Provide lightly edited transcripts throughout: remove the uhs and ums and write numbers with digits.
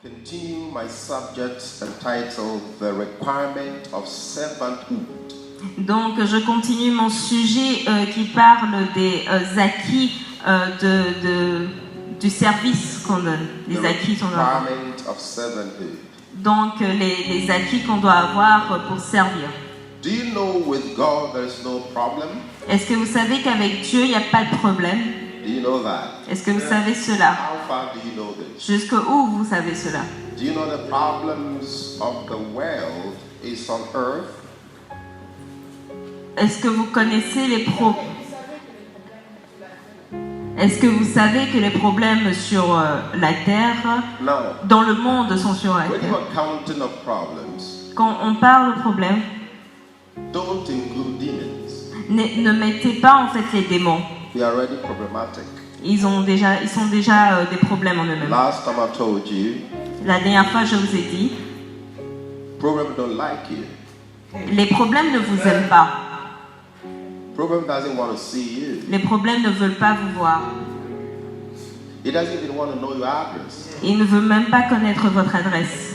continue my subject entitled The Requirement of Servanthood. Donc je continue mon sujet qui parle des acquis du service qu'on donne, les acquis qu'on doit avoir. Requirement of servanthood. Donc les acquis qu'on doit avoir pour servir. Do you know with God there is no problem? Est-ce que vous savez qu'avec Dieu il n'y a pas de problème? Do you know that? Est-ce que vous savez cela? How far do you know this? Jusqu'où vous savez cela? Do you know the problems of the world is on earth? Est-ce que vous connaissez les problèmes? Est-ce que vous savez que les problèmes sur la terre, No. dans le monde, sont sur la When you terre? are counting of problems, Quand on parle de problèmes, don't include demons. ne mettez pas en fait les démons. They are already problematic. Ils sont déjà des problèmes en eux-mêmes. Last time I told you, La dernière fois, je vous ai dit, problem don't like you. les problèmes ne vous aiment pas. Problem doesn't want to see you. Les problèmes ne veulent pas vous voir. It doesn't even want to know your address. Ils ne veulent même pas connaître votre adresse.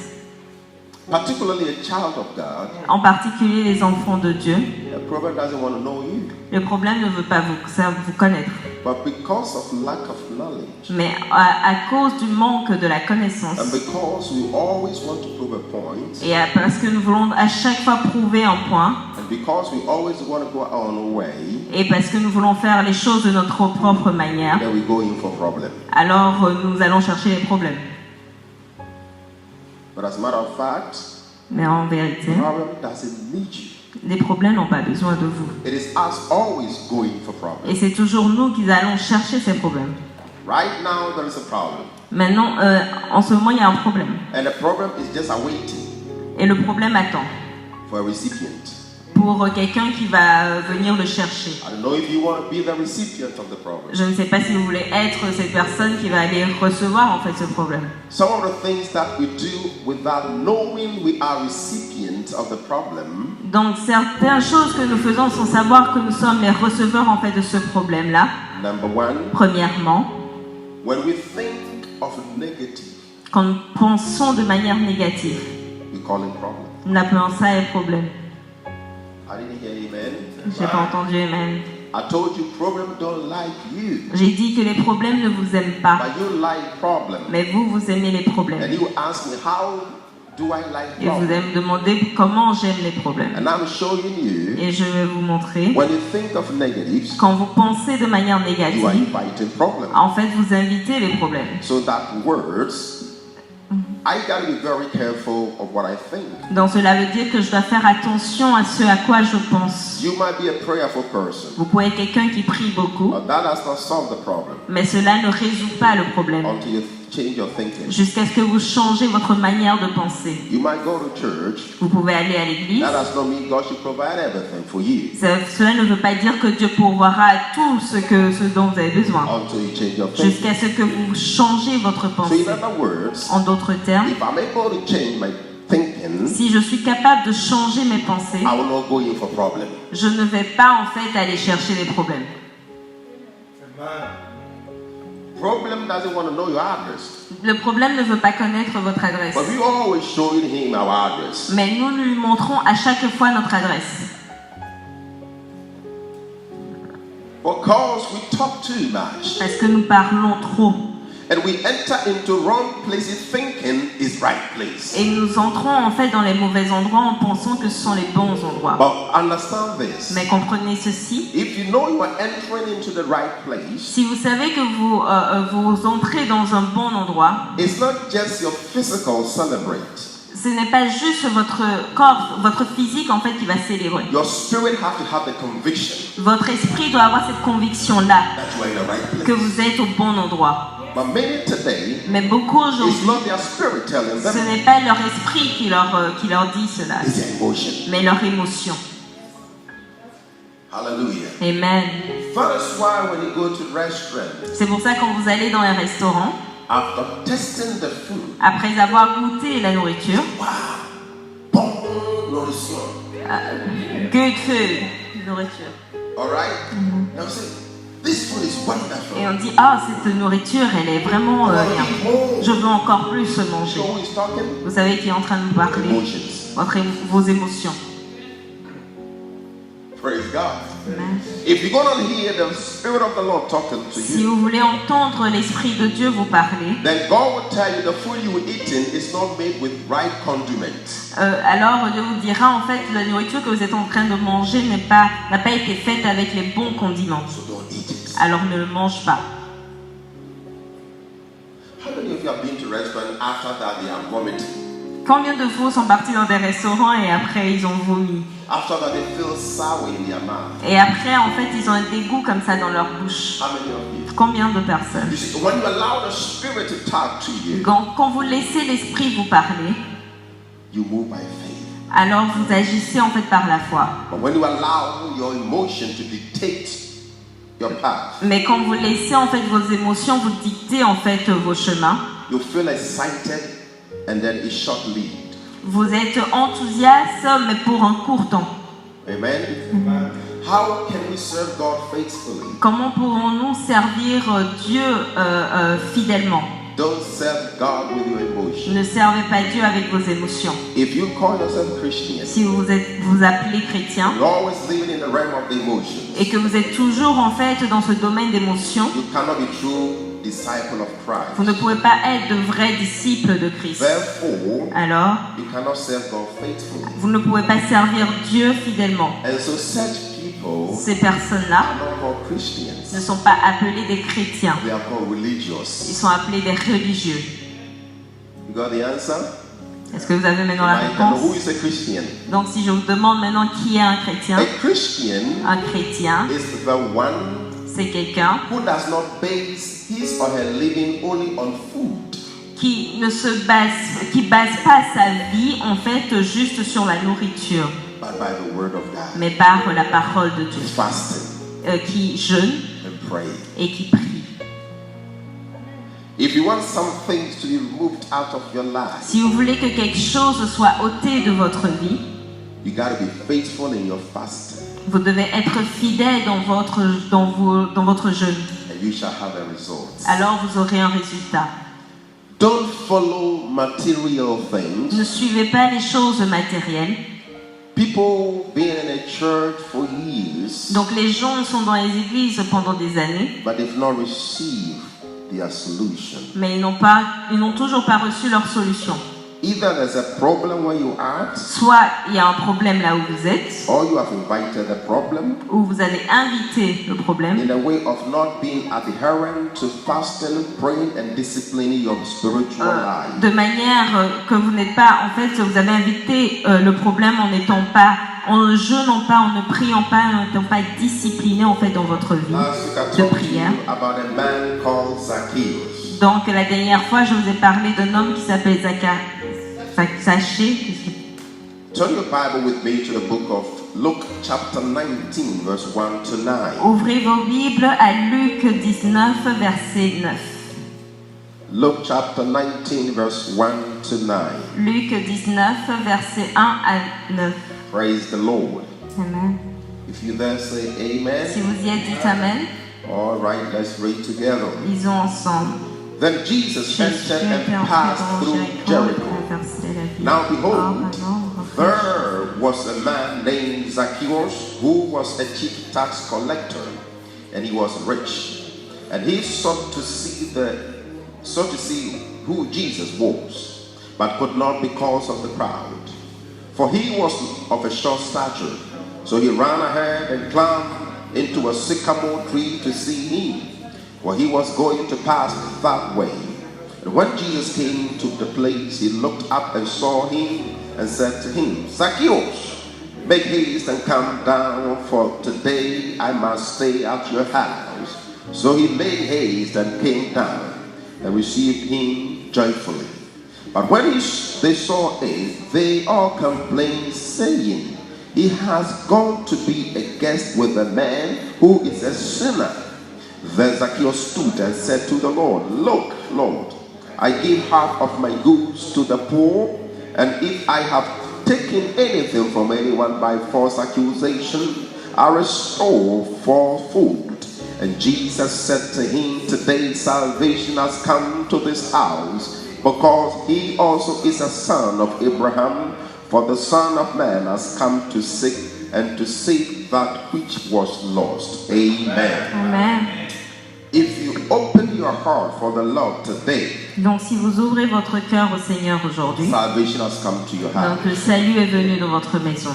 Particularly a child of God, En particulier les enfants de Dieu. a problem doesn't want to know you. Le problème ne veut pas vous connaître. But because of lack of knowledge, Mais à cause du manque de la connaissance, and because we always want to prove a point, et parce que nous voulons à chaque fois prouver un point, and because we always want to go our own way, et parce que nous voulons faire les choses de notre propre manière, then we go in for problem. alors nous allons chercher les problèmes. But as a matter of fact, Mais en vérité, problem doesn't need you. les problèmes n'ont pas besoin de vous. It is us always going for problems. Et c'est toujours nous qui allons chercher ces problèmes. Right now, there is a problem. Maintenant, en ce moment, il y a un problème. And the problem is just awaiting Et le problème attend for a recipient. pour quelqu'un qui va venir le chercher. I don't know if you want to be the recipient of the problem. Je ne sais pas si vous voulez être cette personne qui va aller recevoir en fait ce problème. Some of the things that we do without knowing we are recipients of the problem Donc certaines choses que nous faisons sans savoir que nous sommes les receveurs en fait de ce problème-là. Number one, Premièrement, when we think of negative, quand nous pensons de manière négative, we call it problem. nous appelons ça un problème. I didn't hear amen. J'ai pas entendu amen. I told you problem don't like you, J'ai dit que les problèmes ne vous aiment pas, but you like problem. mais vous aimez les problèmes. And you ask me, how do I like Et vous problem? allez me demander comment j'aime les problèmes. And I'm showing you, Et je vais vous montrer. when you think of negatives, Quand vous pensez de manière you are négative, inviting problem. en fait, vous invitez les problèmes. So that words, I gotta be very careful of what I think. Donc cela veut dire que je dois faire attention à ce à quoi je pense. You might be a prayerful person, Vous pouvez être quelqu'un qui prie beaucoup, but that does not solve the problem mais cela ne résout pas le problème. until you change your thinking. Jusqu'à ce que vous changez votre manière de penser. You might go to church. Vous pouvez aller à l'église. That does not mean God should provide everything for you Cela ne veut pas dire que Dieu pourvoira tout ce dont vous avez besoin. until you change your thinking. Jusqu'à ce que vous changez votre So pensée. in other words, En d'autres termes, if I'm able to change my thinking, si je suis capable de changer mes pensées, I will not go in for problem. je ne vais pas en fait aller chercher les problèmes. Problem doesn't want to know your address, Le problème ne veut pas connaître votre adresse. but we always showing him our address. Mais nous lui montrons à chaque fois notre adresse. Because we talk too much Parce que nous parlons trop. and we enter into wrong places thinking is right place. Et nous entrons en fait dans les mauvais endroits en pensant que ce sont les bons endroits. But understand this. Mais comprenez ceci. If you know you are entering into the right place, Si vous savez que vous entrez dans un bon endroit, it's not just your physical celebrate. ce n'est pas juste votre corps, votre physique en fait qui va célébrer. Your spirit have to have the conviction Votre esprit doit avoir cette conviction-là that you are in the right que place. vous êtes au bon endroit. But many today, Mais beaucoup it's aujourd'hui, not their spirit telling ce them, n'est pas leur esprit qui leur dit cela, it's their emotion. mais leur émotion. Hallelujah. Amen. That is why when you go to restaurant, C'est pour ça que quand vous allez dans les restaurants, after testing the food, après avoir goûté la nourriture, wow, bon nourriture. good food, nourriture. All right? Now see, This food is wonderful. Et on dit, ah, cette nourriture, elle est vraiment I wanna bien. eat more. Je veux encore plus manger. So who is talking? Vous savez qui est en train de vous parler? Emotions. Vos émotions. Praise God. Amen. If you're going to hear the Spirit of the Lord talking to Si you, vous voulez entendre l'Esprit de Dieu vous parler, then God will tell you the food you're eating is not made with right condiments. alors Dieu vous dira en fait la nourriture que vous êtes en train de manger n'a pas été faite avec les bons condiments. So don't eat it. Alors ne le mange pas. How many of you have been to a restaurant after that they are vomiting? Combien de vous sont partis dans des restaurants et après ils ont vomi? After that they feel sour in their mouth. Et après en fait ils ont un dégoût comme ça dans leur bouche. How many of you? Combien de personnes? You see, when you allow the Spirit to talk to you, Quand vous laissez l'Esprit vous parler, you move by faith. alors vous agissez en fait par la foi. But when you allow your emotion to dictate your path, Mais quand vous laissez en fait vos émotions vous dicter en fait vos chemins, you feel excited and then it's short-lived. vous êtes enthousiaste mais pour un court temps. Amen? How can we serve God faithfully? Comment pourrons-nous servir Dieu fidèlement? Don't serve God with your emotions. Ne servez pas Dieu avec vos émotions. If you call yourself Christian, Si vous vous appelez chrétien you're always living in the realm of the emotions. et que vous êtes toujours en fait dans ce domaine d'émotions, You cannot be true disciple of Christ. vous ne pouvez pas être de vrais disciples de Christ. Therefore, Alors, you cannot serve God faithfully. vous ne pouvez pas servir Dieu fidèlement. And so such people Ces personnes-là are not called Christians. ne sont pas appelés des chrétiens. They are called Ils religious. sont appelés des religieux. You got the answer? Est-ce que vous avez maintenant la Right? And who réponse? is a Christian? Donc si je vous demande maintenant qui est un chrétien, A Christian un chrétien, is the one c'est quelqu'un who does not base his or her living only on food, qui base pas sa vie en fait juste sur la nourriture, but by the word of God. mais par la parole de Dieu, Fasting qui jeûne and pray. et qui prie. If you want some things to be removed out of your life, Si vous voulez que quelque chose soit ôté de votre vie, you got to be faithful in your fasting, vous devez être fidèle dans votre jeûne. and you shall have a result. Alors vous aurez un résultat. Don't follow material Ne things. suivez pas les choses matérielles. People being in a church for years, Donc les gens sont dans les églises pendant des années, but they've not received their solution. mais ils n'ont toujours pas reçu leur solution. Either there's a problem where you are, Soit il y a un problème là où vous êtes, or you have invited the problem ou vous avez invité le problème, in a way of not being adherent to fasting, praying, and disciplining your spiritual life. de manière que vous n'êtes pas, en fait, vous avez invité le problème en ne jeûnant pas, en ne priant pas, en n'étant pas discipliné en fait dans votre vie Last week I de talked to prière. you about a man called Zacchaeus. Donc la dernière fois, je vous ai parlé d'un homme qui s'appelle Zachée. Turn your Bible with me to the book of Luke chapter 19 verse 1 to 9. Ouvrez vos Bibles à Luc 19, verset 9. Luke chapter 19 verse 1 to 9. Luc 19, verset 1 à 9. Praise the Lord. Amen. If you there say amen. Si vous y êtes, dites Amen. All right, let's read together. Lisons ensemble. Then Jesus Jésus entered était and entré passed dans through Jéricho, Jericho. traversait la ville. Now Or, behold, un homme there was a man named Zacchaeus who was a chief tax collector, and he was rich. And he sought to see who Jesus was, but could not because of the crowd. For he was of a short stature. So he ran ahead and climbed into a sycamore tree to see him, for he was going to pass that way. And when Jesus came to the place, he looked up and saw him and said to him, Zacchaeus, make haste and come down, for today I must stay at your house. So he made haste and came down and received him joyfully. But when they saw it, they all complained, saying, he has gone to be a guest with a man who is a sinner. Then Zacchaeus stood and said to the Lord, Look, Lord, I give half of my goods to the poor, and if I have taken anything from anyone by false accusation, I restore fourfold. And Jesus said to him, "Today salvation has come to this house, because he also is a son of Abraham. For the Son of Man has come to seek and to save that which was lost." Amen. Amen. If you open your heart for the Lord today, Donc si vous ouvrez votre cœur au Seigneur aujourd'hui, salvation has come to your house. donc le salut est venu dans votre maison.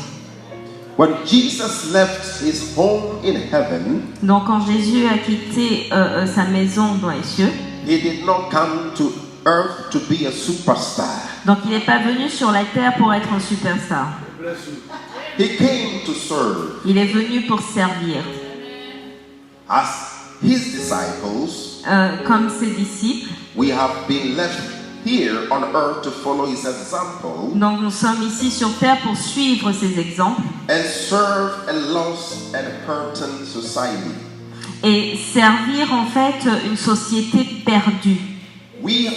When Jesus left his home in heaven, Donc quand Jésus a quitté sa maison dans les cieux, he did not come to earth to be a superstar. donc il n'est pas venu sur la terre pour être un superstar. He came to serve. Il est venu pour servir. As his disciples, Comme ses disciples. we have been left here on earth to follow his example Donc nous sommes ici sur terre pour suivre ses exemples and serve a lost and hurting society. et servir en fait une société perdue We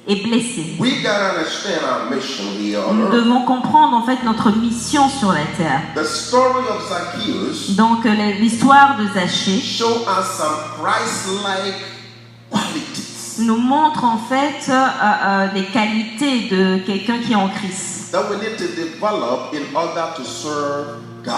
et blessée. gotta understand our mission here on Nous earth. devons comprendre en fait notre mission sur la terre. The story of Zacchaeus Donc l'histoire de Zachée show us some Christ-like qualities nous montre en fait des qualités de quelqu'un qui est en Christ, that we need to develop in order to serve God.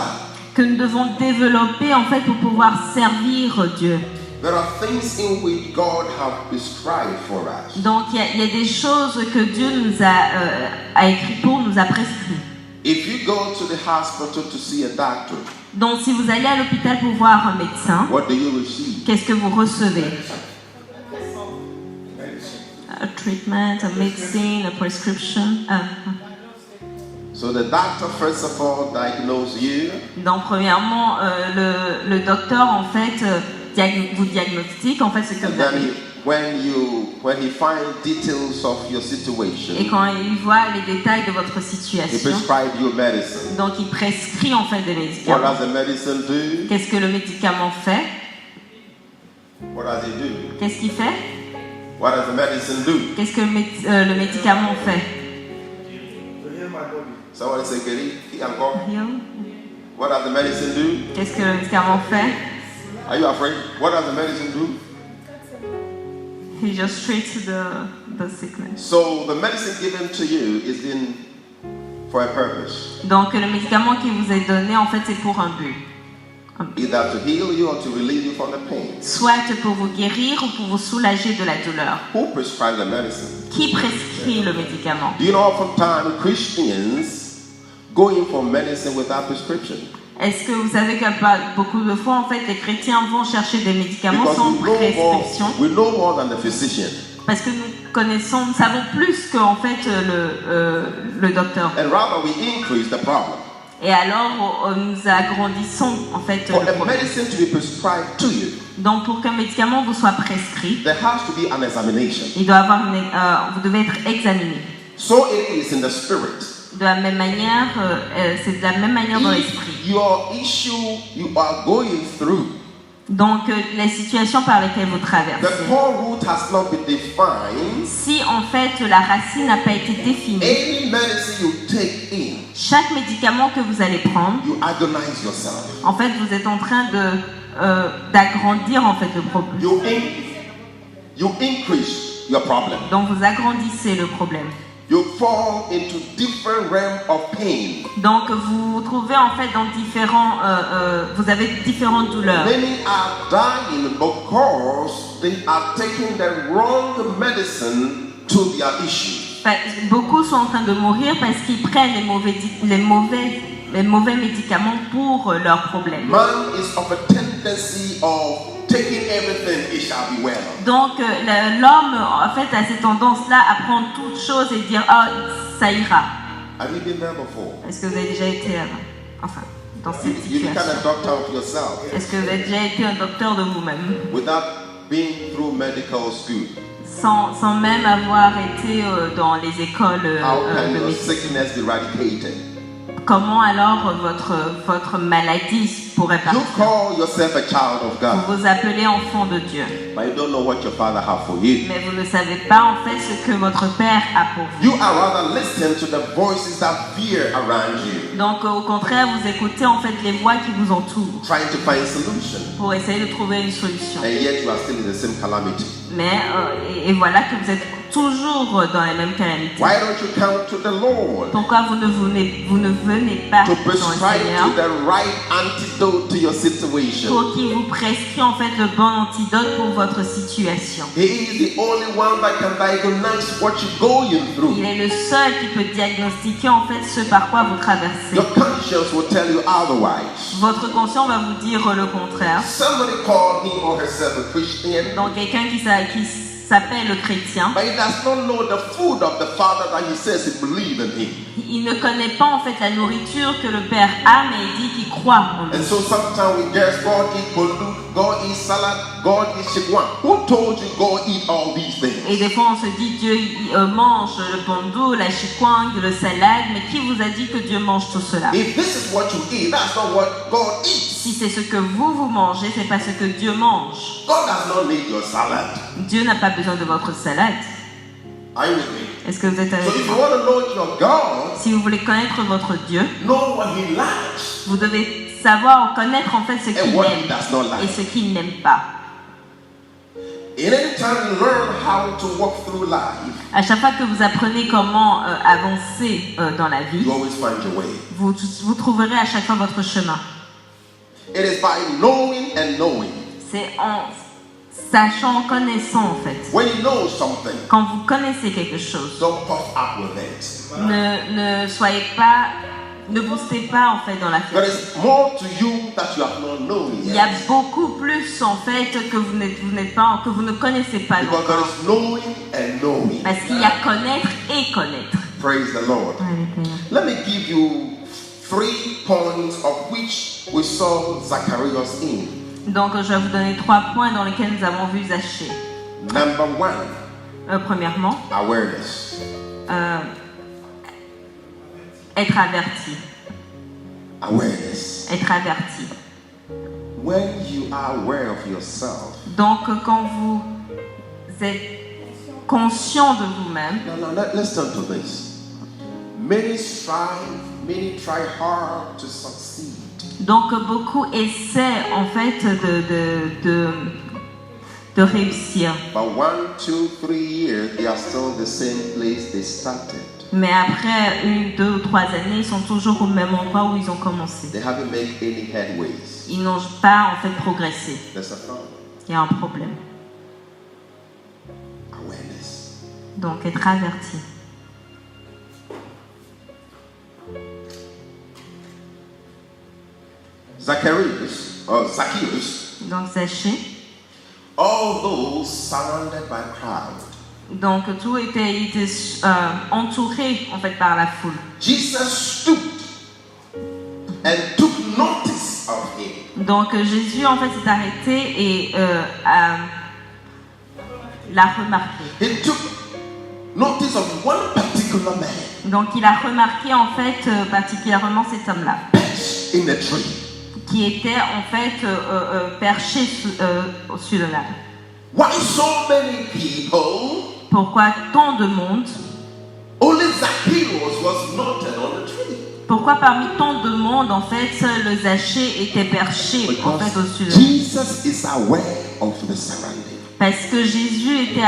que nous devons développer en fait pour pouvoir servir Dieu. There are things in which God has prescribed for us. Donc il y a des choses que Dieu nous a écrit pour, nous a prescrit. If you go to the hospital to see a doctor, Donc si vous allez à l'hôpital pour voir un médecin, what do you receive? qu'est-ce que vous recevez? A treatment, a medicine, a prescription. So the doctor first of all diagnoses you. Donc premièrement, le docteur en fait vous diagnostique en fait ce que And vous then avez. when he finds details of your situation, Et quand il voit les détails de votre he situation, prescribes you medicine. donc il prescrit en fait des What médicaments. does the medicine do? Qu'est-ce que le médicament fait? What does it do? Qu'est-ce qu'il fait? What does the medicine do? Qu'est-ce que le médicament fait? Someone say, "Gary, encore." Heal. What does the medicine do? Qu'est-ce que le médicament fait? Are you afraid? What does the medicine do? He just treats the sickness. So the medicine given to you is in for a purpose, Donc le médicament qui vous est donné en fait c'est pour un but. either to heal you or to relieve you from the pain. Soit pour vous guérir ou pour vous soulager de la douleur. Who prescribes the medicine? Qui prescrit le médicament? Do you know oftentimes Christians go in for medicine without prescription? Est-ce que vous savez que beaucoup de fois en fait les chrétiens vont chercher des médicaments Because sans prescription? we know more than the physician. Parce que nous savons plus que en fait le docteur. And rather we increase the problem. Et alors nous agrandissons en fait For le a problème. medicine to be prescribed to you, Donc pour qu'un médicament vous soit prescrit, there has to be an examination. il doit avoir vous devez être examiné. So it is in the spirit. De la même manière, c'est de la même manière dans If l'esprit. your issue you are going through, Donc les situations par lesquelles vous the traversez, core root has not been defined, si en fait la racine n'a pas été définie, any medicine you take in, chaque médicament que vous allez prendre, you agonize yourself. en fait vous êtes en train d'agrandir en fait le problème. You increase your problem. Donc vous agrandissez le problème. You fall into different realms of pain. Donc vous vous trouvez en fait dans vous avez différentes douleurs. Many are dying because they are taking the wrong medicine to their issue. Beaucoup sont en train de mourir parce qu'ils prennent les mauvais médicaments pour leurs problèmes. Man is of a tendency of taking everything, it shall be well. Donc l'homme en fait a cette tendance-là à prendre toutes choses et dire ça ira. Have you been there before? Est-ce que vous avez déjà été dans cette You become situation? a doctor of yourself Est-ce que vous avez déjà été un docteur de vous-même without being through medical school. sans même avoir été dans les écoles How can de your médecine? sickness be eradicated? Comment alors votre maladie pourrait You partir. call yourself a child of God, Vous vous appelez enfant de Dieu, but you don't know what your father has for you. mais vous ne savez pas en fait ce que votre Père a pour vous. You are rather listening to the voices that veer around you, Donc au contraire, vous écoutez en fait les voix qui vous entourent trying to find solution, pour essayer de trouver une solution. and yet you are still in the same calamity. Mais et voilà que vous êtes toujours dans les mêmes calamités. Why don't you come to the Lord Pourquoi vous ne venez pas to dans le prescribe Seigneur you the right antidote to your situation? pour qu'il vous prescrit en fait le bon antidote pour votre situation? He is the only one that can diagnose what you're going Il through. est le seul qui peut diagnostiquer en fait ce par quoi vous traversez. Your conscience will tell you otherwise. Votre conscience va vous dire le contraire. Somebody called him or herself a Christian, Donc quelqu'un qui s'appelle le chrétien, but he does not know the food of the Father that he says he believes in him. il ne connaît pas en fait la nourriture que le Père a, mais il dit qu'il croit en lui. And so sometimes we guess God eat bolu, God eat salad, God eat chigwan. Who told you God eat all these Et things? des fois on se dit Dieu mange le pandou, la chikwang, le salade, mais qui vous a dit que Dieu mange tout cela? If this is what you eat, that's not what God eats. Si c'est ce que vous mangez, c'est pas ce que Dieu mange. God does not need your salad. Dieu n'a pas besoin de votre salade. Are you with me? Est-ce que vous êtes So avec if you moi? want to know your God, Si vous voulez connaître votre Dieu, know what he likes vous devez savoir connaître en fait ce and qu'il what he aime does not et like. ce qu'il n'aime pas. And anytime you learn how to walk through life, À chaque fois que vous apprenez comment avancer dans la vie, you always find your way. vous trouverez à chaque fois votre chemin. It is by knowing and knowing. C'est en sachant, en connaissant en fait. When you know something, Quand vous connaissez quelque chose, don't puff up with it. ne soyez pas, ne boostez pas en fait dans la There fierté. is more to you that you have not known Il y a yet. beaucoup plus en fait que vous n'êtes pas, que vous ne connaissez pas Because there encore. is knowing and knowing. Parce qu'il y a connaître et connaître. Praise the Lord. Let me give you 3 points of which we saw Zacharias in. Donc je vais vous donner 3 points dans lesquels nous avons vu Zachée. Number 1, Premièrement, awareness. être averti. Awareness. Être averti. When you are aware of yourself, Donc quand vous êtes conscient de vous-même, let's turn to this. Many strive, many try hard to succeed. donc beaucoup essaient en fait de réussir. But 1, 2, 3 years, they are still the same place they started. Mais après 1, 2 ou 3 années, ils sont toujours au même endroit où ils ont commencé. They haven't made any headways. Ils n'ont pas en fait progressé. There's a problem. Il y a un problème. Awareness. Donc être averti. Zacchaeus, Donc Zachée. although surrounded by crowd, Donc tout était entouré en fait par la foule. Jesus stood and took notice of him. Donc Jésus en fait s'est arrêté et l'a remarqué. He took notice of one particular man Donc il a remarqué en fait particulièrement cet homme-là in a tree. qui était en fait perché au-dessus de l'arbre. Why so many people? Pourquoi tant de monde? Only Zacchaeus was noted on the tree. Pourquoi parmi tant de monde en fait seul le Zachée était perché en fait au-dessus de l'arbre? Jesus is aware of the surrounding. Parce que Jésus était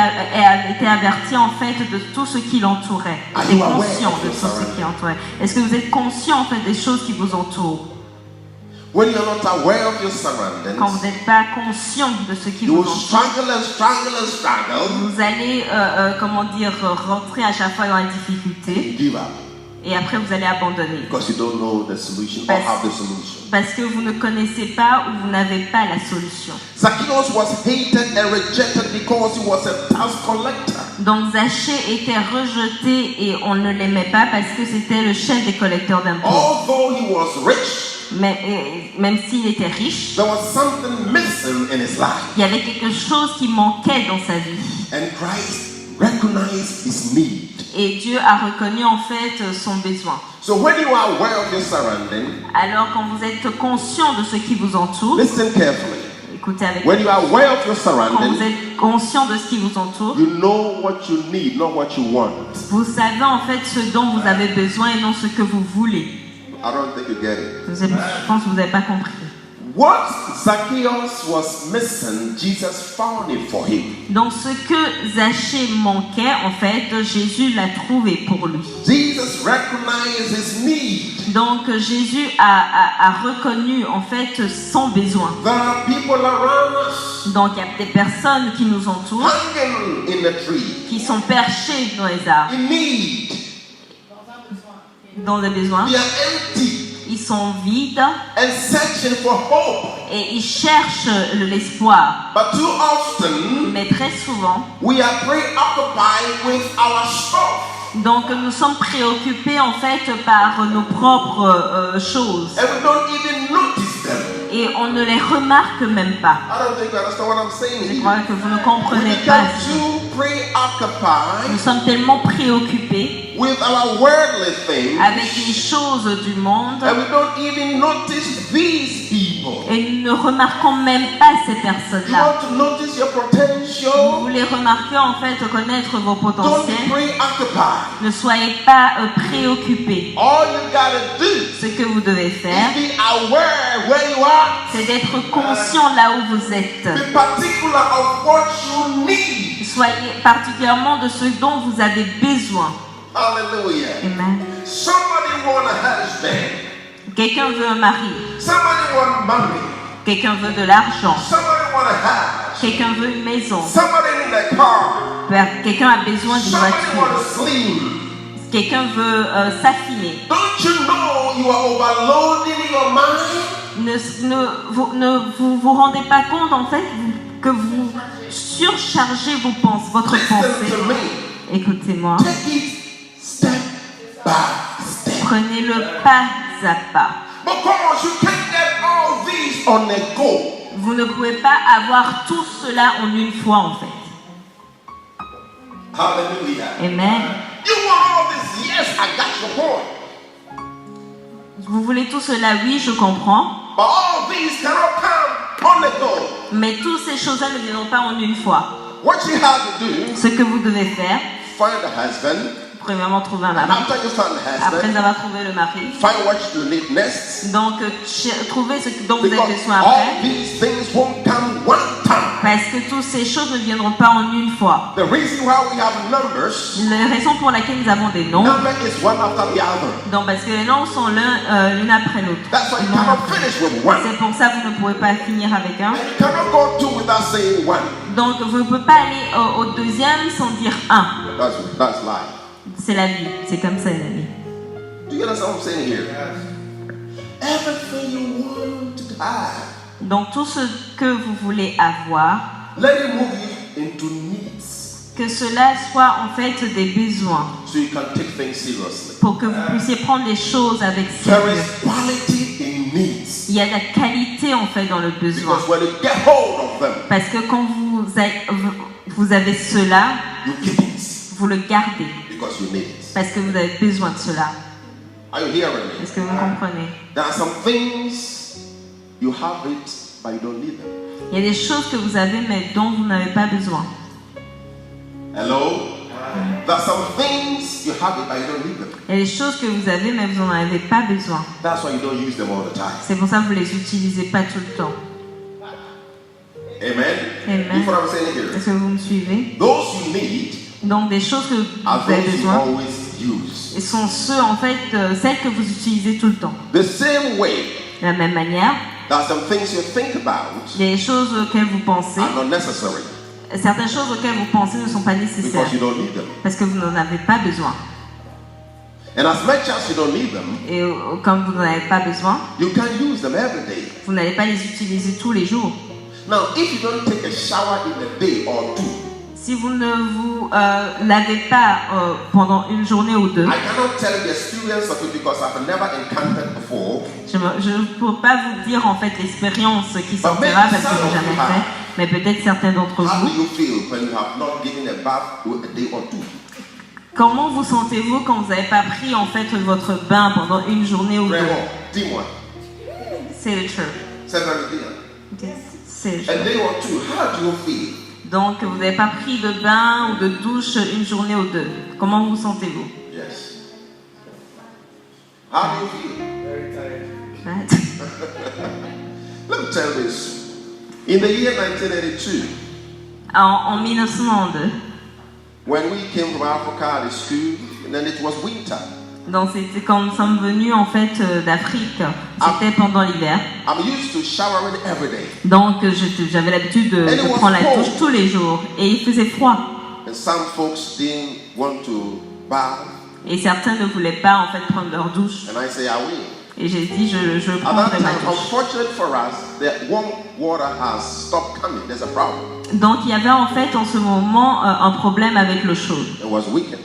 averti en fait de tout ce qui l'entourait. Il était conscient de tout ce qui l'entourait. Est-ce que vous êtes conscient en fait des choses qui vous entourent? When you're not aware of your surroundings, Quand vous n'êtes pas conscient de ce qui you vous will entoure, struggle and struggle and struggle vous allez rentrer à chaque fois dans la difficulté and give up et après vous allez abandonner. because you don't know the solution or have the solution. Parce que vous ne connaissez pas ou vous n'avez pas la solution. Zacchaeus was hated and rejected because he was a tax collector. Donc Zachée était rejeté et on ne l'aimait pas parce que c'était le chef des collecteurs d'impôts. Although he was rich, Mais même s'il était riche, there was something missing in his life. il y avait quelque chose qui manquait dans sa vie. And Christ recognized his need. Et Dieu a reconnu en fait son besoin. So when you are aware of your surrounding, Alors quand vous êtes conscient de ce qui vous entoure, listen carefully. écoutez avec When you are aware of your quand vous surrounding, êtes conscient de ce qui vous entoure, you know what you need, not what you want. vous savez en fait ce dont vous avez besoin et non ce que vous voulez. I don't think you get it. Je pense que vous n'avez pas compris. What Zacchaeus was missing, Jesus found it for him. Donc ce que Zachée manquait, en fait, Jésus l'a trouvé pour lui. Jesus recognized his need. Donc Jésus a reconnu en fait son besoin. There are people around us Donc il y a des personnes qui nous entourent, hanging in the tree, qui sont perchées dans les arbres, in need. dans les besoins. They are empty Ils sont vides and searching for hope. et ils cherchent l'espoir. But too often, Mais très souvent, we are preoccupied with our stuff. donc nous sommes préoccupés en fait par nos propres choses. And we don't even notice them. Et on ne les remarque même pas. I don't think you understand what I'm saying Je here. crois que vous ne We comprenez pas. become too preoccupied Nous sommes tellement préoccupés with our worldly things, avec les choses du monde and we don't even notice these people. et nous ne remarquons même pas ces You personnes-là. want to notice your Vous potential? voulez remarquer en fait, connaître vos Don't be potentiels. preoccupied. Ne soyez pas préoccupés. All you gotta do Ce que vous devez faire, is be aware where you are. c'est d'être conscient là où vous êtes. Be particular of what you need. Soyez particulièrement de ce dont vous avez besoin. Hallelujah. Amen. Somebody want a husband. Quelqu'un veut un mari. Somebody want money. Quelqu'un veut de l'argent. Somebody want a house. Quelqu'un veut une maison. Somebody need a car. Quelqu'un a besoin d'une Somebody want voiture. to slim. Quelqu'un veut s'affiner. Don't you know you are overloading your mind? Ne vous rendez pas compte en fait que vous surchargez votre Listen pensée. to me. Écoutez-moi. Take it step by step. Prenez-le pas à pas. Because you can't get all these on a go. Vous ne pouvez pas avoir tout cela en une fois en fait. Hallelujah. Amen. You want all this? Yes, I got your point. Vous voulez tout cela? Oui, je comprends. But all these cannot come on the go. Mais toutes ces choses-là ne viendront pas en une fois. What you have to do, Ce que vous devez faire, find a husband. premièrement, trouver un mari. After you find a Après husband, avoir trouvé le mari, find what you need next. donc trouvez ce dont vous avez Because besoin all après. these things won't come one time. Parce que toutes ces choses ne viendront pas en une fois. The reason why we have numbers, La raison pour laquelle nous avons des noms, number is one after the other. donc parce que les noms sont l'un après l'autre. That's why you L'un cannot après. finish with one. C'est pour ça que vous ne pouvez pas finir avec un. And you cannot go two without saying one. Donc vous ne pouvez pas aller au deuxième sans dire un. That's life. C'est la vie. C'est comme ça la vie. Do you understand what I'm saying here? Everything you want to have, Donc tout ce que vous voulez avoir, let it move you into needs, que cela soit en fait des besoins, so you can take things seriously. pour que vous puissiez prendre les choses avec There sérieux. is quality in needs, Il y a de la qualité en fait dans le besoin. because when you get hold of them, Parce que quand vous avez cela, you keep it vous le gardez. because you need it. Parce que vous avez besoin de cela. Are you hearing me? Est-ce que vous comprenez? There are some things you have it, but you don't need them. Il y a des choses que vous avez mais dont vous n'avez pas besoin. Hello? There are some things you have it, but you don't need them. Il y a des choses que vous avez mais vous n'en avez pas besoin. That's why you don't use them all the time. C'est pour ça que vous ne les utilisez pas tout le temps. Amen? Amen. You know what I'm saying here? Est-ce que vous me suivez? Those you need Donc des choses que are vous avez those you besoin always use. et sont ceux en fait celles que vous utilisez tout le temps. The same way, De la même manière, there are some things you think about il y a des choses auxquelles vous pensez. are not necessary Certaines choses auxquelles vous pensez ne sont pas nécessaires because you don't need them. parce que vous n'en avez pas besoin. And as much as you don't need them, Et comme vous n'en avez pas besoin, you can use them every day. vous n'allez pas les utiliser tous les jours. Now, if you don't take a shower in a day or two, Si vous ne vous lavez pas pendant une journée ou deux, I cannot tell you the experience of it because I've never encountered before. je ne peux pas vous dire en fait l'expérience qui sortira parce que je n'ai jamais fait, mais peut-être certains d'entre How do vous. you feel when you have not given a bath a day or two? Comment vous sentez-vous quand vous n'avez pas pris en fait votre bain pendant une journée ou deux? Vraiment, dis-moi. C'est le truth. C'est la vérité. C'est le A truth. day or two, how do you feel? Donc vous n'avez pas pris de bain ou de douche une journée ou deux. Comment vous sentez-vous? Yes. How do you feel? Right? Let me tell you this. In the year 1982, En 1992, when we came from Africa to school, and then it was winter. donc c'était quand nous sommes venus en fait d'Afrique, c'était pendant l'hiver. I'm used to showering every day. Donc j'avais l'habitude de prendre la douche tous les jours et il faisait froid. And some folks didn't want to bath. Et certains ne voulaient pas en fait prendre leur douche. And I say, I will. Et j'ai dit je At that prendrai ma time, douche. unfortunately for us, the warm water has stopped coming. There's a problem. Donc il y avait en fait en ce moment un problème avec l'eau chaude. It was weekend.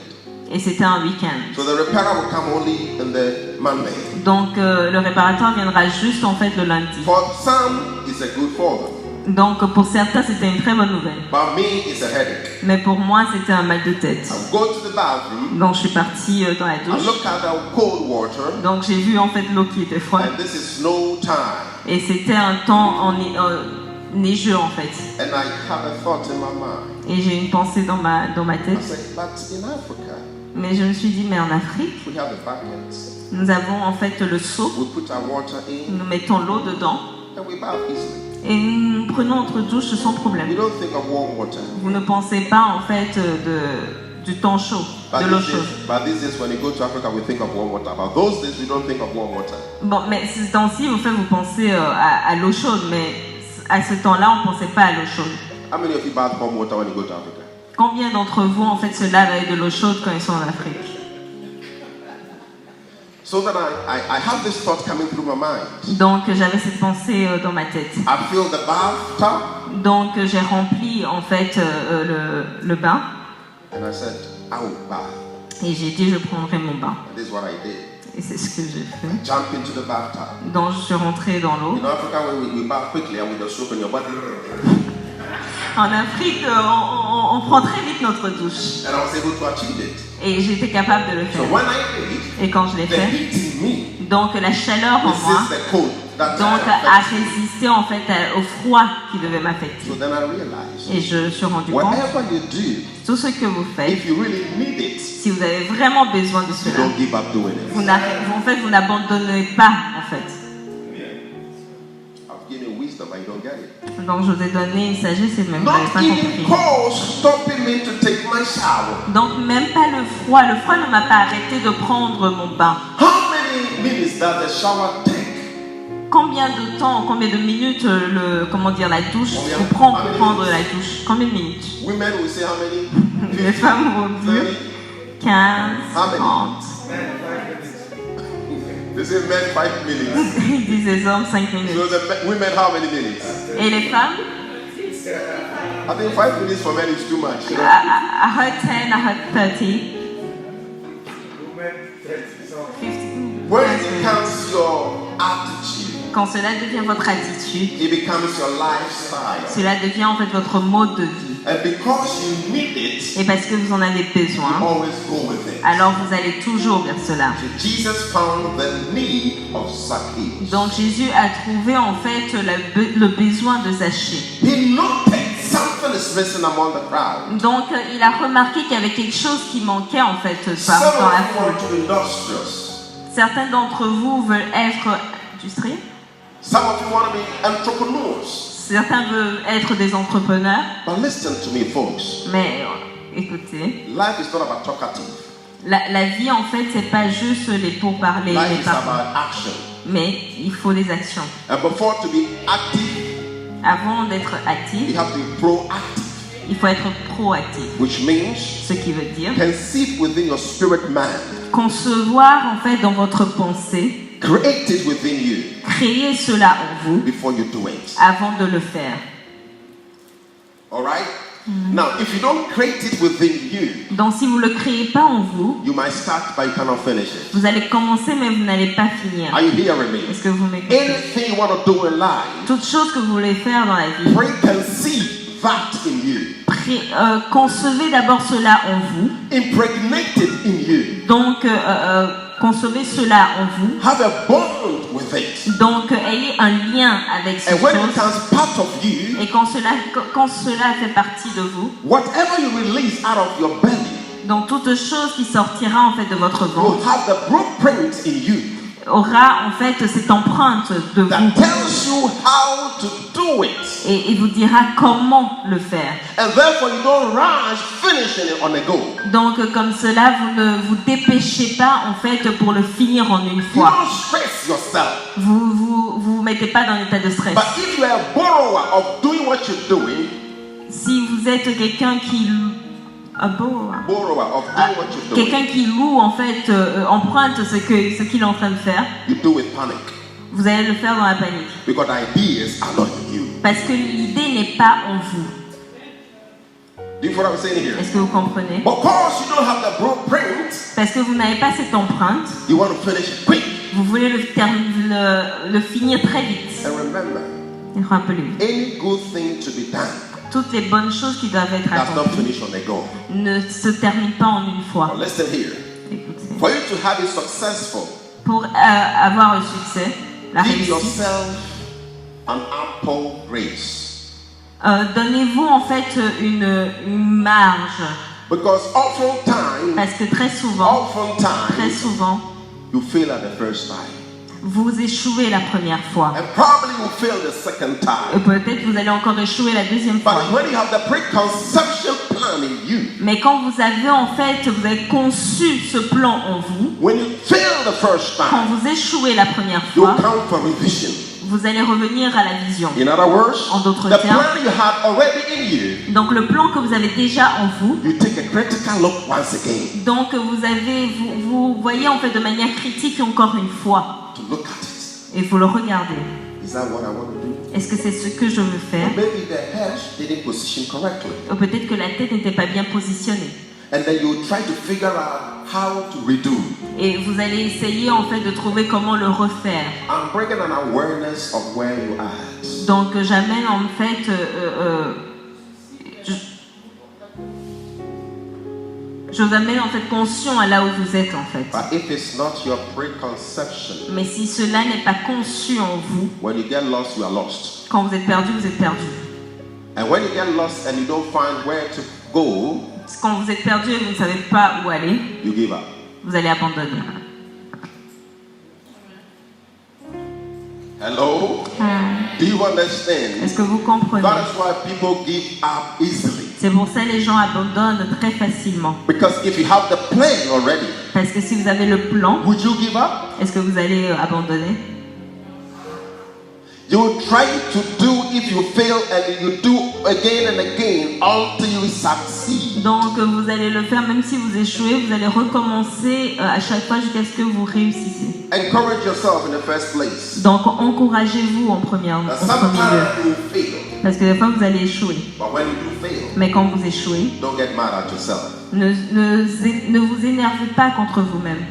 Et c'était un week-end. So the repairer will come only in the Monday. Donc le réparateur viendra juste en fait le lundi. For some, it's a good for them. Donc pour certains c'était une très bonne nouvelle. But me, it's a headache. Mais pour moi c'était un mal de tête. I go to the bathroom. Donc je suis partie dans la I douche. look at the cold water. Donc j'ai vu en fait l'eau qui était froide. And this is snow time. Et c'était un temps neigeux en fait. And I have a thought in my mind. Et j'ai une pensée dans ma I tête. say, but in Africa, Mais je me suis dit mais en Afrique, we have a bucket. nous avons en fait le seau. We put our water in Nous mettons l'eau dedans. and we bath easily. Et nous prenons notre douche sans We problème. don't think of warm water. Vous ne pensez pas en fait du temps chaud, de l'eau chaude. But these days, when you go to Africa, we think of warm water. But those days, we don't think of warm water. Bon, mais ces temps-ci, en fait, vous pensez à l'eau chaude, mais à ce temps-là, on ne pensait pas à l'eau chaude. How many of you bath warm water when you go to Africa? Combien d'entre vous, en fait, se lavent avec de l'eau chaude quand ils sont en Afrique? So then I have this thought coming through my mind. Donc, j'avais cette pensée dans ma tête. I fill the bathtub Donc, j'ai rempli, en fait, le bain. and I said, I will bath. Et j'ai dit, je prendrai mon bain. And this is what I did. Et c'est ce que j'ai fait. Jump into the bathtub. Donc, je suis rentrée dans l'eau. In Africa, we bath quickly and with the soap in your body. En Afrique, on prend très vite notre douche. And I was able to achieve it. Et j'étais capable de le So faire. when I did, Et quand je l'ai the fait, heat in me donc la chaleur en moi, resists the cold. That donc I a affect. résisté en fait au froid qui devait m'affecter. So then I realized, Et je me suis rendu compte, whatever you do, tout ce que vous faites, if you really need it, si vous avez vraiment besoin de cela, don't give up doing it. vous n'abandonnez pas en fait. I've given you wisdom, but you don't get it. Donc je vous ai donné une sagesse et même vous n'avez Not pas even compris. cold stopping me to take my shower. Donc même pas le froid ne m'a pas arrêté de prendre mon bain. How many minutes does the shower take? Combien de temps, combien de minutes la douche vous prend pour prendre la douche? Combien de minutes? Women will say how many? Les femmes vont dire 15, 30. They say men 5 minutes. Ils disent les hommes 5 minutes. So the women how many minutes? Et les femmes? I think 5 minutes for men is too much. You know? I heard 10, I heard 30. 50. When it becomes your attitude, Quand cela devient votre attitude, it becomes your lifestyle. cela devient en fait votre mode de vie. And because you need it, Et parce que vous en avez besoin, always go with it. alors vous allez toujours vers cela. So Jesus found the need of Zacchaeus. Donc Jésus a trouvé en fait le besoin de Zachée. He noted something is missing among the crowd. Donc il a remarqué qu'il y avait quelque chose qui manquait en fait Some dans la of you foule. want to be industrious. Certains d'entre vous veulent être industriels. Some of you want to be entrepreneurs. Certains veulent être des entrepreneurs. But listen to me, folks. Mais écoutez, Life is not about talkative. la vie en fait c'est pas juste les pourparlers, Life les is paroles, about action. mais il faut des actions. And before to be active, Avant d'être you actif, have to be proactive, il faut être proactif. which means Ce qui veut dire conceive within your spirit man, concevoir en fait dans votre pensée, create it within you créer cela en vous before you do it. avant de le faire. All right? Now, if you don't create it within you, Donc si vous ne le créez pas en vous, you might start, but you cannot finish it. vous allez commencer mais vous n'allez pas finir. Are you hearing me? Est-ce que vous m'écoutez? Anything you want to do in life, Toute chose que vous voulez faire dans la vie, preconceive that in you. concevez d'abord cela en vous. Impregnate it in you. Donc, concevez cela en vous. Have a bond with it. Donc, ayez un lien avec ces And when it choses. becomes part of you, Et quand cela fait partie de vous, whatever you release out of your belly donc toute chose qui sortira en fait de votre ventre will have the blueprint in you aura en fait cette empreinte de that vous tells you how to do it. et vous dira comment le faire. And therefore you don't rush finishing it on the go. Donc comme cela, vous ne vous dépêchez pas en fait pour le finir en une You fois. don't stress yourself. Vous mettez pas dans l'état de stress. But if you are a borrower of doing what you're doing, Si vous êtes quelqu'un qui borrower of doing what you're doing, quelqu'un qui loue en fait emprunte ce qu'il est en train de faire, you do with panic. vous allez le faire dans la panique. Because the ideas are not in you. Parce que l'idée n'est pas en vous. Do you follow what I'm saying here? Est-ce que vous comprenez? Because you don't have the blueprint, Parce que vous n'avez pas cette empreinte, you want to finish it quick. vous voulez le finir très vite. And remember, Et rappelez-vous, any good thing to be done toutes les bonnes choses qui doivent être does not accomplies finish on the go. ne se terminent pas en une fois. Now listen here. Écoutez. For you to have it successful, Pour avoir le succès, la give réussite, yourself an ample grace. donnez-vous en fait une marge. Because oftentimes, Parce que très souvent, you fail at the first time. vous échouez la première fois. And probably you fail the second Et time. peut-être vous allez encore échouer la deuxième fois. But when you have the preconception plan in you, Mais quand vous avez conçu ce plan en vous, when you fail the first quand time, vous échouez la première you fois, come for revision. vous allez revenir à la vision. In other words, En d'autres the termes, plan you had already in you, donc le plan que vous avez déjà en vous, you take a critical look once again donc vous voyez en fait de manière critique encore une fois, to look at it. et vous le regardez. Is that what I want to do? Est-ce que c'est ce que je veux faire? Maybe the head didn't position correctly. Ou peut-être que la tête n'était pas bien positionnée. And then you try to figure out how to redo. Et vous allez essayer en fait de trouver comment le refaire. I'm bringing an awareness of where you are at. Donc j'amène en fait, je vous amène en fait conscient à là où vous êtes en fait. But if it's not your preconception, Mais si cela n'est pas conçu en vous, when you get lost, you are lost. quand vous êtes perdu, vous êtes perdu. And when you get lost and you don't find where to go, Quand vous êtes perdu et vous ne savez pas où aller, you give up. vous allez abandonner. Hello? Do you understand? Est-ce que vous comprenez? That is why people give up easily. C'est pour ça que les gens abandonnent très facilement. Because if you have the plan already, Parce que si vous avez le plan, would you give up? est-ce que vous allez abandonner? You will try to do if you fail and you do again and again until you succeed. Donc vous allez le faire même si vous échouez, vous allez recommencer à chaque fois jusqu'à ce que vous réussissez. Encourage yourself in the first place. Donc encouragez-vous en premier lieu. Sometimes you fail, Parce que des fois vous allez échouer. but when you do fail, Mais quand vous échouez, don't get mad at yourself. ne vous énervez pas contre vous-même.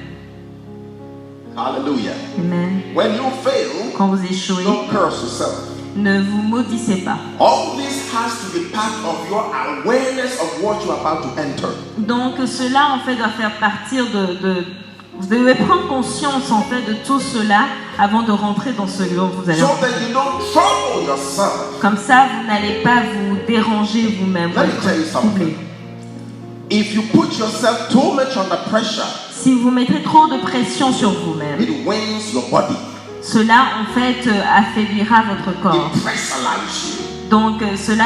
Hallelujah. Amen. When you fail, Quand vous échouez, don't curse yourself. ne vous maudissez pas. All this has to be part of your awareness of what you are about to enter. Donc cela en fait doit faire partir vous devez prendre conscience en fait de tout cela avant de rentrer dans ce lieu où vous allez. So that you don't trouble yourself. Comme ça, vous n'allez pas vous déranger vous-même. Let me tell you something. If you put yourself too much under pressure, Si vous mettez trop de pression sur vous-même, it weighs your body. cela en fait affaiblira votre corps. It pressurize you. Donc cela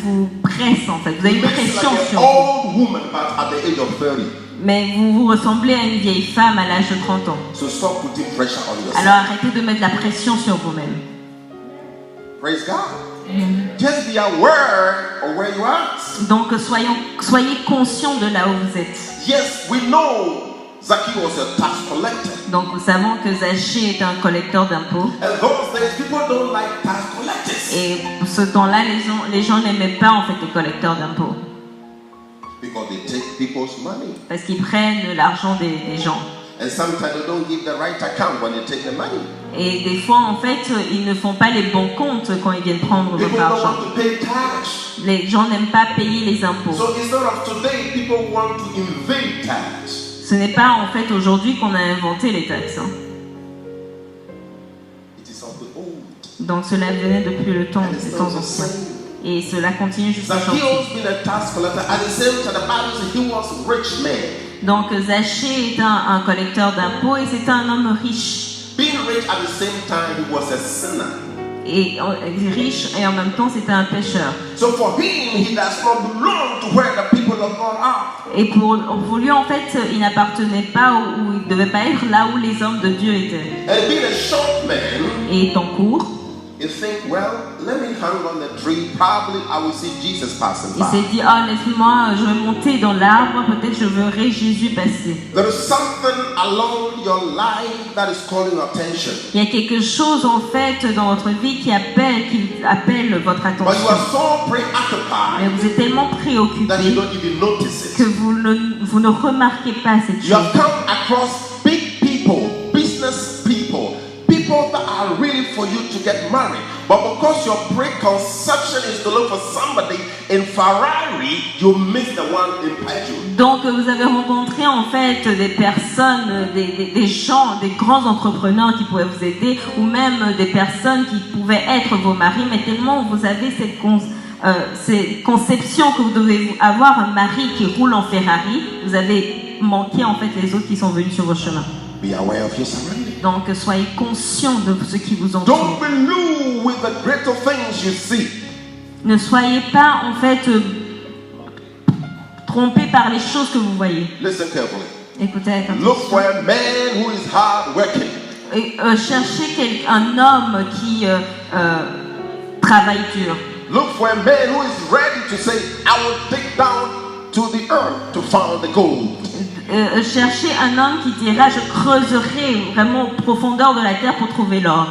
vous presse en fait. Vous avez It une makes you pression like sur an vous. old woman, but at the age of 30. Mais vous ressemblez à une vieille femme à l'âge de 30 ans. So stop putting pressure on yourself. Alors arrêtez de mettre la pression sur vous-même. Praise God. Just be aware of where you are. Donc soyez conscients de là où vous êtes. Yes, we know Zacchaeus was a tax collector. Donc nous savons que Zachée est un collecteur d'impôts. And those days, people don't like tax collectors. Et ce temps-là, les gens n'aimaient pas en fait les collecteurs d'impôts. Because they take people's money. Parce qu'ils prennent l'argent des gens. And sometimes they don't give the right account when they take the money. Et des fois, en fait, ils ne font pas les bons comptes quand ils viennent prendre People votre don't argent. want to pay tax. Les gens n'aiment pas payer les impôts. So instead of today, people want to invade tax. Ce n'est pas en fait aujourd'hui qu'on a inventé les taxes. Hein. It is of the old. Donc cela venait depuis le temps, And des it's temps not the anciens. same. Et cela continue jusqu'à aujourd'hui. Zacchaeus being a tax collector, at the same time, the Bible says he was a rich man. Donc Zachée est un collecteur d'impôts et c'est un homme riche. Being rich at the same time, he was a sinner. Et riche et en même temps c'était un pécheur. So for him, he does not belong to where the people of God are. Et pour lui en fait, il n'appartenait pas ou il ne devait pas être là où les hommes de Dieu étaient. And being a short man, Et étant court, you think, well, let me hang on the tree. Probably I will see Jesus passing il s'est by. dit, oh laisse-moi, je vais monter dans l'arbre, peut-être je verrai Jésus passer. There is something along your life that is calling your attention. Il y a quelque chose en fait dans votre vie qui appelle votre But you attention. are so Mais preoccupied vous êtes tellement that you préoccupé don't even notice que it. vous ne remarquez pas cette You have chose. come across big people, business people, people that are really for you to get married. But because your preconception is to look for somebody in Ferrari, you miss the one in Peugeot. Donc vous avez rencontré en fait des personnes, des gens, des grands entrepreneurs qui pouvaient vous aider ou même des personnes qui pouvaient être vos maris, mais tellement vous avez cette conception que vous devez avoir un mari qui roule en Ferrari, vous avez manqué en fait les autres qui sont venus sur vos chemins. Be aware of your surroundings. Donc soyez conscients de ce qui vous entoure. Don't be new with the greater things you see. Ne soyez pas en fait trompés par les choses que vous voyez. Listen carefully. Écoutez avec Look attention. for a man who is hard working. Et, cherchez un homme qui travaille dur. Look for a man who is ready to say, I will dig down to the earth to find the gold. Cherchez un homme qui dira je creuserai vraiment aux profondeurs de la terre pour trouver l'or.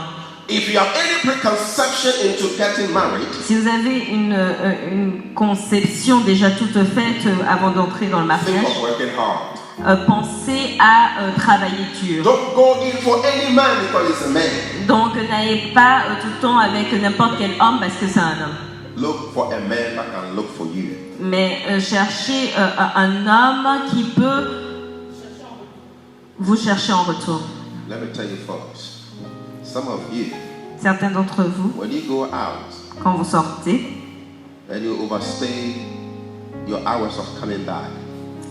If you have any preconception into getting married, Si vous avez une conception déjà toute faite avant d'entrer dans le think mariage, of working hard. pensez à travailler dur. Don't go in for any man because he's a man. Donc n'allez pas tout le temps avec n'importe quel homme parce que c'est un homme. Look for a man that can look for you. Mais cherchez un homme qui peut vous chercher en retour. Let me tell you folks, some of you, Certains d'entre vous, when you go out quand vous sortez and you overstay your hours of coming back,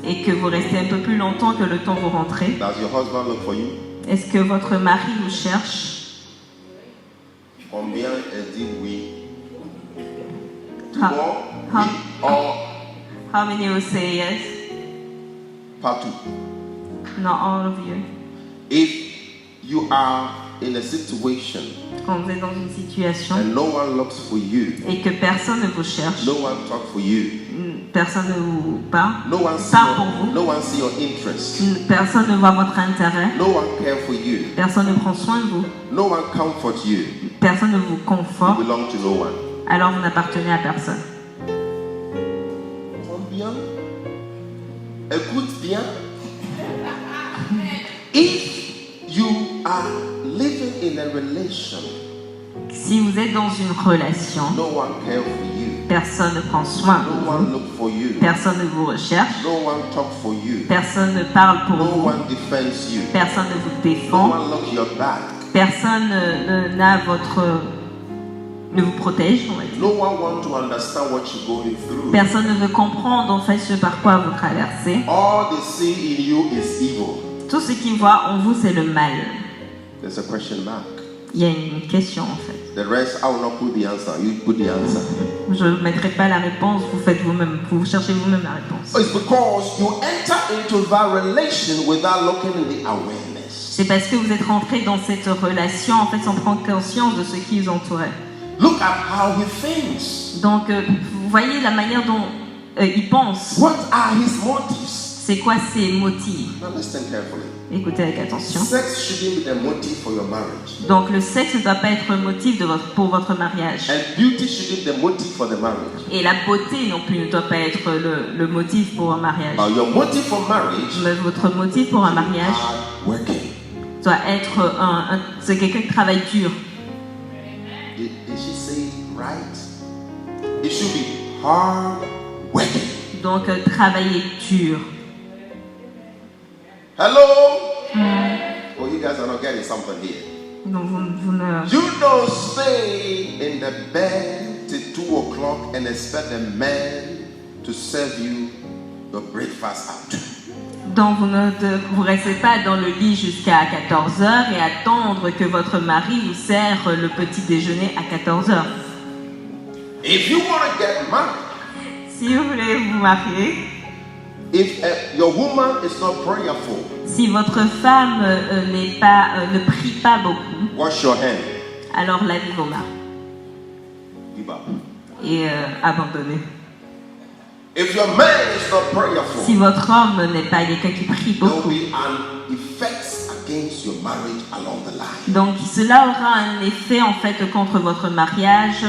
et que vous restez un peu plus longtemps que le temps vous rentrez, does your husband look for you? est-ce que votre mari vous cherche? Combien est dit oui? Ha- Bon, ha- oui, or How many will say yes? partout? Not all of you. If you are in a situation Quand vous êtes dans une situation and no one looks for you, et que personne ne vous cherche, no one talk for you, personne ne vous parle, no one see parle pour vous, no one see your interest, personne ne voit votre intérêt, no one care for you, personne ne prend soin de vous, no one comfort you, personne ne vous you conforte, belong to no one. alors vous n'appartenez à personne. Combien? Écoute bien. If you are living in a relation, Si vous êtes dans une relation, no one care for you, personne ne prend soin de no vous, one look for you, personne ne vous recherche, no one talk for you, personne ne parle pour no vous, one defends you, personne ne vous no défend, one look your back, personne ne vous protège, on va dire. no one want to understand what you're going through. Personne ne veut comprendre en fait ce par quoi vous traversez. All they see in you is evil. Tout ce qu'ils voient en vous, c'est le mal. There's a question mark. Il y a une question en fait. The rest, I will not put the answer. You put the answer. Je ne mettrai pas la réponse, vous faites vous-même, vous cherchez vous-même la réponse. It's because you enter into that relation without looking in the awareness. C'est parce que vous êtes rentré dans cette relation en fait sans prendre conscience de ce qui vous entourait. Look at how he thinks. Donc vous voyez la manière dont il pense. What are his motives? C'est quoi ses motifs? Now listen carefully. Écoutez avec attention. Sex shouldn't be the motive for your marriage. Donc le sexe ne doit pas être motif pour votre mariage. And beauty shouldn't be the motive for the marriage. Et la beauté non plus ne doit pas être le motif pour un mariage. But your motive for marriage Mais votre motif pour un mariage hard working. doit être c'est quelqu'un qui travaille dur. Did she say right? It should be hard working. Donc travailler dur. Hello? Oh, you guys are not getting something here. Donc vous ne... You don't stay in the bed till 2 o'clock and expect a man to serve you your breakfast at 2. Donc vous restez pas dans le lit jusqu'à 14h et attendre que votre mari vous sert le petit déjeuner à 14h. If you want to get married, Si vous voulez vous marier, if your woman is not prayerful, si votre femme ne prie pas beaucoup, wash your hand. alors lavez vos mains Give up. et abandonnez. If your man is not prayerful, Si votre homme n'est pas quelqu'un qui prie there will beaucoup, be an effect against your marriage along the line. donc cela aura un effet en fait contre votre mariage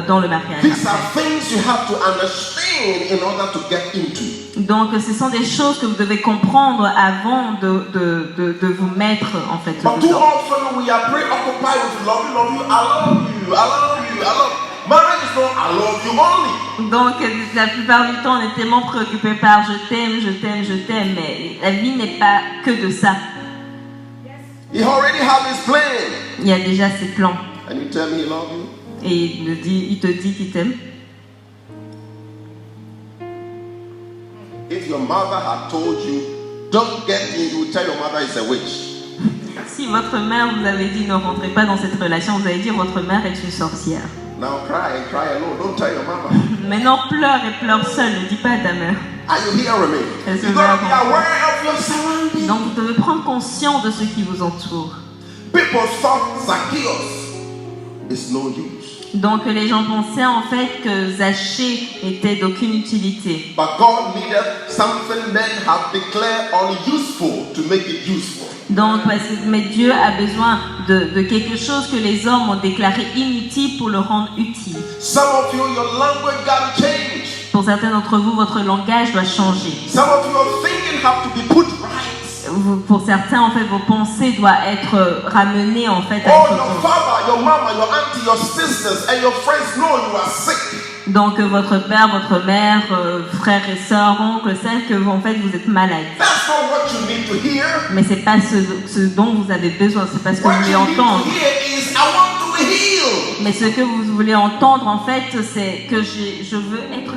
dans le mariage. These are things you have to understand in order to get into. Donc ce sont des choses que vous devez comprendre avant de vous mettre en fait But too dedans. often we are preoccupied with love you, I love you, I love you, I love you. Marriage is not I love you only. Donc la plupart du temps on est tellement préoccupé par je t'aime, je t'aime, je t'aime, mais la vie n'est pas que de ça. He already have his plan. Il y a déjà ses plans And you tell me he love you? et il te dit qu'il t'aime. If your mother had told you, don't get in, you would tell your mother is a witch. Si votre mère vous avait dit ne rentrez pas dans cette relation, vous allez dire votre mère est une sorcière. Now cry and cry alone. Don't tell your mama. Maintenant pleure et pleure seule, ne dis pas à ta mère. Are you hearing me? Est-ce que You vous gotta avez be aware of your surroundings. Donc vous devez prendre conscience de ce qui vous entoure. People thought Zacchaeus is no use. Donc les gens pensaient en fait que Zachée était d'aucune utilité. But God needed something men have declared unuseful to make it useful. Donc, mais Dieu a besoin de quelque chose que les hommes ont déclaré inutile pour le rendre utile. Some of you, your language got to change. Pour certains d'entre vous, votre langage doit changer. Some of your thinking have to be put right. Pour certains, en fait, vos pensées doivent être ramenées en fait à Oh, être your father, your mama, your auntie, your sisters, and your friends know you are sick. Donc votre père, votre mère, frères et sœurs, oncles, savent que en fait vous êtes malade. That's not what you need to hear. Mais c'est pas ce dont vous avez besoin, c'est pas ce que What vous voulez you need entendre. to hear is, I want to be healed. Mais ce que vous voulez entendre en fait, c'est que je veux être